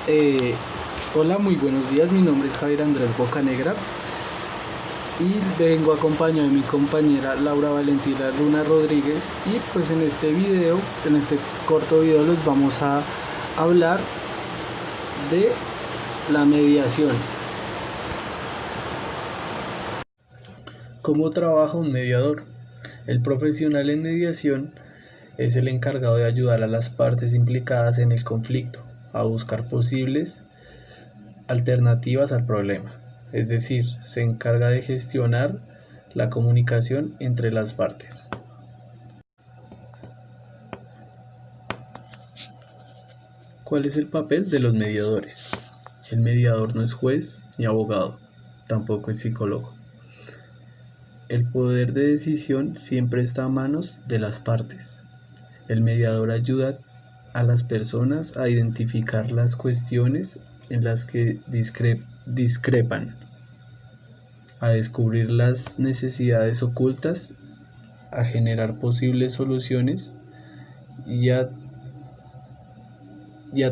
Eh, Hola, muy buenos días. Mi nombre es Javier Andrés Bocanegra y vengo acompañado de mi compañera Laura Valentina Luna Rodríguez. Y pues en este video, en este corto video, les vamos a hablar de la mediación. ¿Cómo trabaja un mediador? El profesional en mediación es el encargado de ayudar a las partes implicadas en el conflicto a buscar posibles alternativas al problema, es decir, se encarga de gestionar la comunicación entre las partes. ¿Cuál es el papel de los mediadores? El mediador no es juez ni abogado, tampoco es psicólogo. El poder de decisión siempre está a manos de las partes. El mediador ayuda a las personas a identificar las cuestiones en las que discrepan, a descubrir las necesidades ocultas, a generar posibles soluciones y a,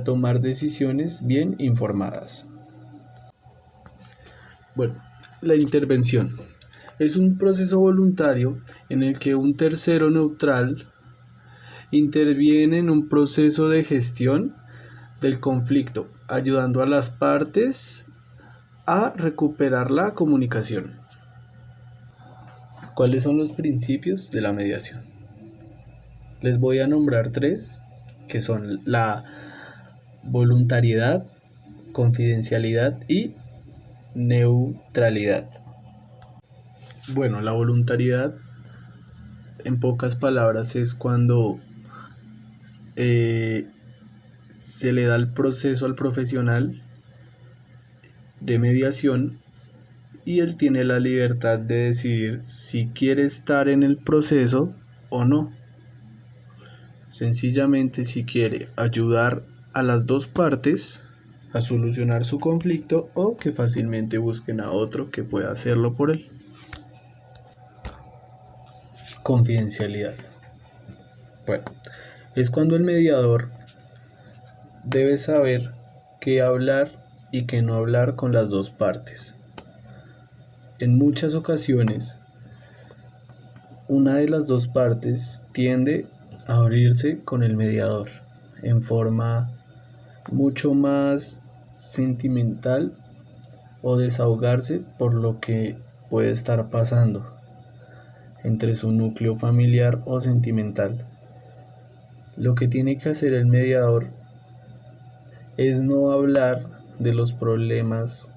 tomar decisiones bien informadas. Bueno, la intervención es un proceso voluntario en el que un tercero neutral interviene en un proceso de gestión del conflicto, ayudando a las partes a recuperar la comunicación. ¿Cuáles son los principios de la mediación? Les voy a nombrar tres, que son la voluntariedad, confidencialidad y neutralidad. Bueno, la voluntariedad, en pocas palabras, es cuando se le da el proceso al profesional de mediación y él tiene la libertad de decidir si quiere estar en el proceso o no. Sencillamente, si quiere ayudar a las dos partes a solucionar su conflicto o que fácilmente busquen a otro que pueda hacerlo por él. Confidencialidad. Bueno, es cuando el mediador debe saber qué hablar y qué no hablar con las dos partes. En muchas ocasiones, una de las dos partes tiende a abrirse con el mediador en forma mucho más sentimental o desahogarse por lo que puede estar pasando entre su núcleo familiar o sentimental. Lo que tiene que hacer el mediador es no hablar de los problemas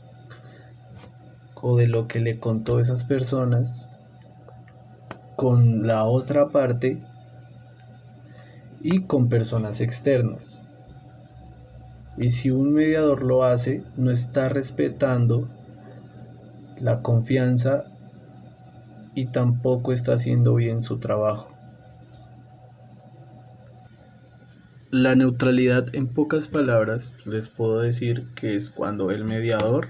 o de lo que le contó esas personas con la otra parte y con personas externas. Y si un mediador lo hace, no está respetando la confianza y tampoco está haciendo bien su trabajo. La neutralidad, en pocas palabras, les puedo decir que es cuando el mediador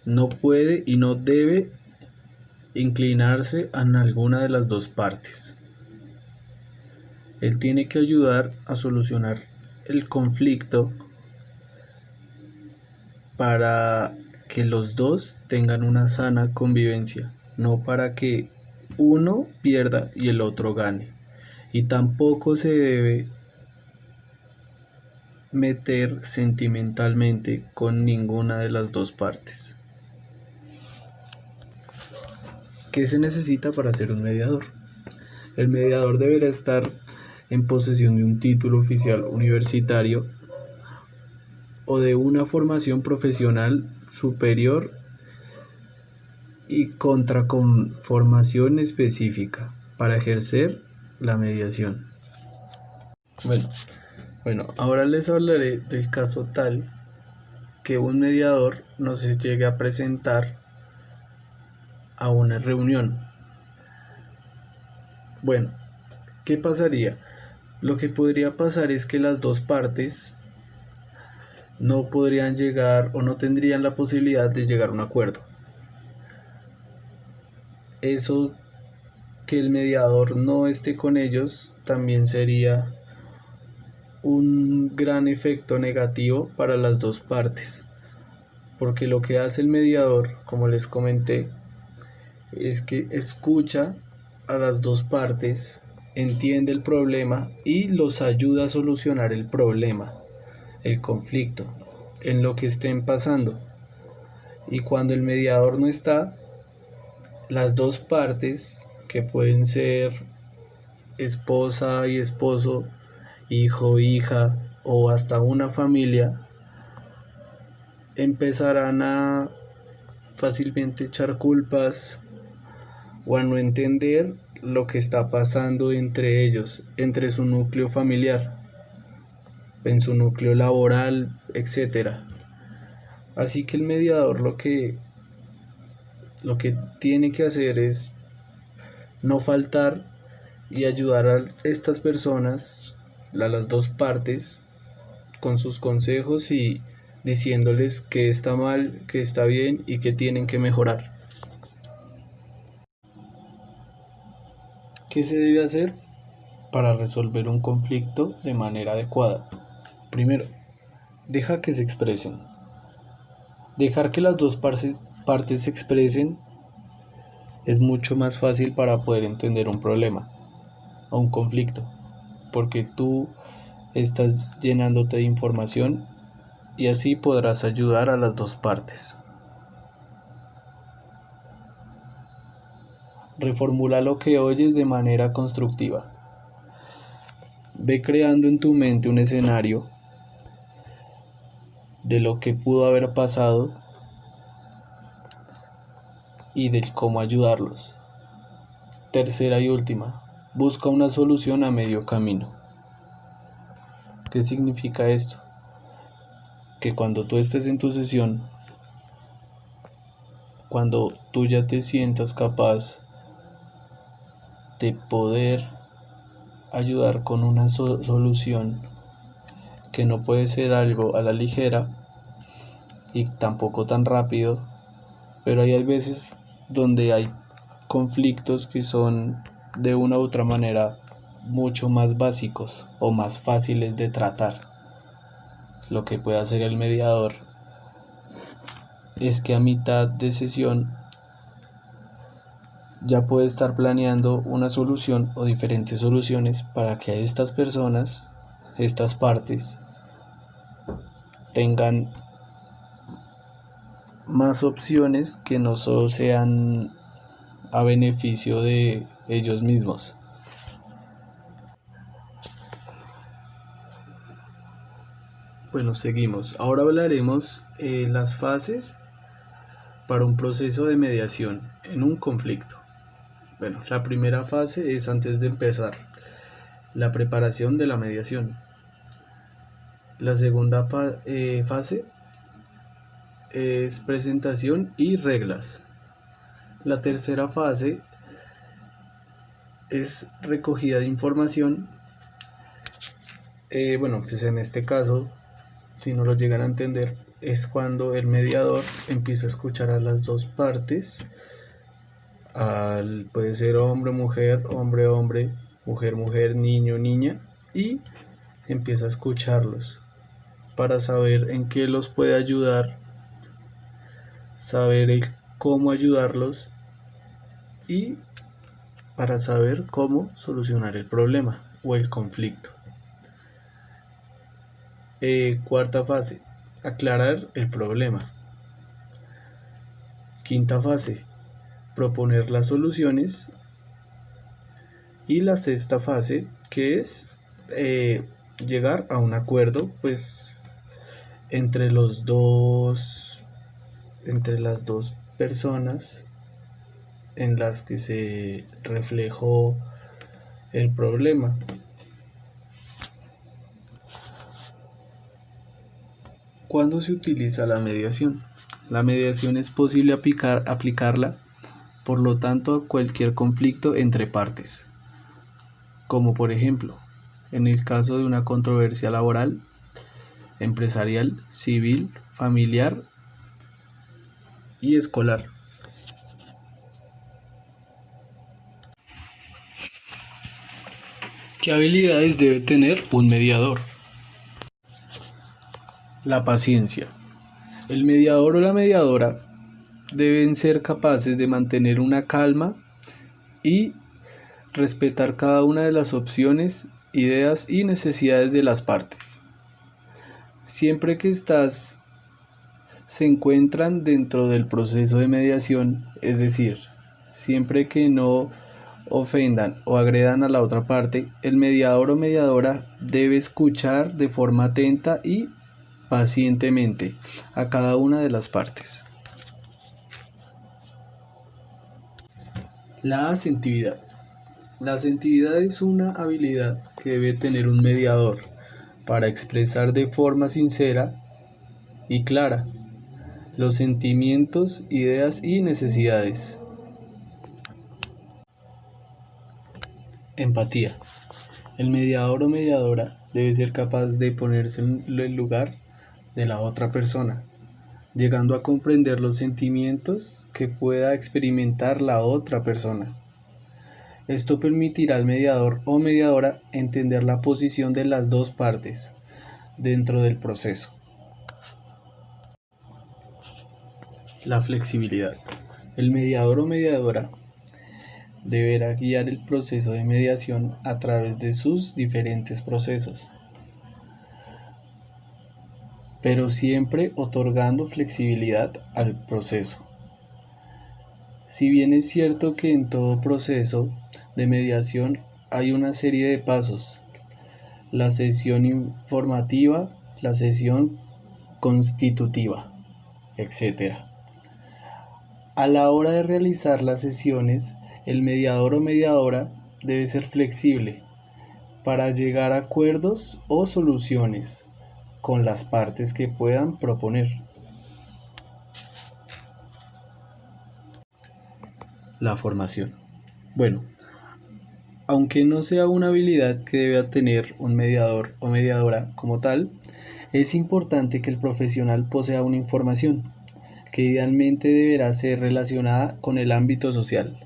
no puede y no debe inclinarse en alguna de las dos partes. Él tiene que ayudar a solucionar el conflicto para que los dos tengan una sana convivencia, no para que uno pierda y el otro gane. Y tampoco se debe meter sentimentalmente con ninguna de las dos partes. ¿Qué se necesita para ser un mediador? El mediador deberá estar en posesión de un título oficial universitario o de una formación profesional superior y con formación específica para ejercer la mediación. Bueno, ahora les hablaré del caso tal que un mediador no se llegue a presentar a una reunión. Bueno, ¿qué pasaría? Lo que podría pasar es que las dos partes no podrían llegar o no tendrían la posibilidad de llegar a un acuerdo. Eso, que el mediador no esté con ellos, también sería un gran efecto negativo para las dos partes, porque lo que hace el mediador, como les comenté, es que escucha a las dos partes, entiende el problema y los ayuda a solucionar el problema, el conflicto, en lo que estén pasando. Y cuando el mediador no está, las dos partes, que pueden ser esposa y esposo, hijo, hija o hasta una familia, empezarán a fácilmente echar culpas o a no entender lo que está pasando entre ellos, entre su núcleo familiar, en su núcleo laboral, etcétera. Así que el mediador lo que tiene que hacer es no faltar y ayudar a estas personas, a las dos partes, con sus consejos y diciéndoles que está mal, que está bien y que tienen que mejorar. ¿Qué se debe hacer para resolver un conflicto de manera adecuada? Primero, deja que se expresen. Dejar que las dos partes se expresen es mucho más fácil para poder entender un problema o un conflicto, porque tú estás llenándote de información y así podrás ayudar a las dos partes. Reformula lo que oyes de manera constructiva. Ve creando en tu mente un escenario de lo que pudo haber pasado y de cómo ayudarlos. Tercera y última, busca una solución a medio camino. ¿Qué significa esto? Que cuando tú estés en tu sesión, cuando tú ya te sientas capaz de poder ayudar con una solución que no puede ser algo a la ligera y tampoco tan rápido, pero hay veces donde hay conflictos que son de una u otra manera mucho más básicos o más fáciles de tratar. Lo que puede hacer el mediador es que a mitad de sesión ya puede estar planeando una solución o diferentes soluciones para que a estas personas, estas partes, tengan más opciones que no solo sean a beneficio de ellos mismos. Bueno, seguimos. Ahora hablaremos las fases para un proceso de mediación en un conflicto. Bueno, la primera fase es antes de empezar, la preparación de la mediación. La segunda fase es presentación y reglas. La tercera fase es recogida de información. Bueno, pues en este caso, si no lo llegan a entender, es cuando el mediador empieza a escuchar a las dos partes, puede ser hombre, mujer, mujer, mujer, niño, niña, y empieza a escucharlos para saber en qué los puede ayudar, saber cómo ayudarlos y para saber cómo solucionar el problema o el conflicto. Cuarta fase, aclarar el problema. Quinta fase, proponer las soluciones. Y la sexta fase, que es llegar a un acuerdo, pues entre las dos personas en las que se reflejó el problema. ¿Cuándo se utiliza la mediación? La mediación es posible aplicarla, por lo tanto, a cualquier conflicto entre partes, como por ejemplo, en el caso de una controversia laboral, empresarial, civil, familiar y escolar. ¿Qué habilidades debe tener un mediador? La paciencia. El mediador o la mediadora deben ser capaces de mantener una calma y respetar cada una de las opciones, ideas y necesidades de las partes. Siempre que estas se encuentran dentro del proceso de mediación, es decir, siempre que no ofendan o agredan a la otra parte, el mediador o mediadora debe escuchar de forma atenta y pacientemente a cada una de las partes. La asentividad. La asentividad es una habilidad que debe tener un mediador para expresar de forma sincera y clara los sentimientos, ideas y necesidades. Empatía. El mediador o mediadora debe ser capaz de ponerse en el lugar de la otra persona, llegando a comprender los sentimientos que pueda experimentar la otra persona. Esto permitirá al mediador o mediadora entender la posición de las dos partes dentro del proceso. La flexibilidad. El mediador o mediadora deberá guiar el proceso de mediación a través de sus diferentes procesos, pero siempre otorgando flexibilidad al proceso. Si bien es cierto que en todo proceso de mediación hay una serie de pasos: la sesión informativa, la sesión constitutiva, etc. A la hora de realizar las sesiones, el mediador o mediadora debe ser flexible para llegar a acuerdos o soluciones con las partes que puedan proponer. La formación. Bueno, aunque no sea una habilidad que deba tener un mediador o mediadora como tal, es importante que el profesional posea una información que idealmente deberá ser relacionada con el ámbito social.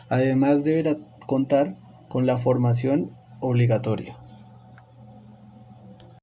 Además, deberá contar con la formación obligatoria.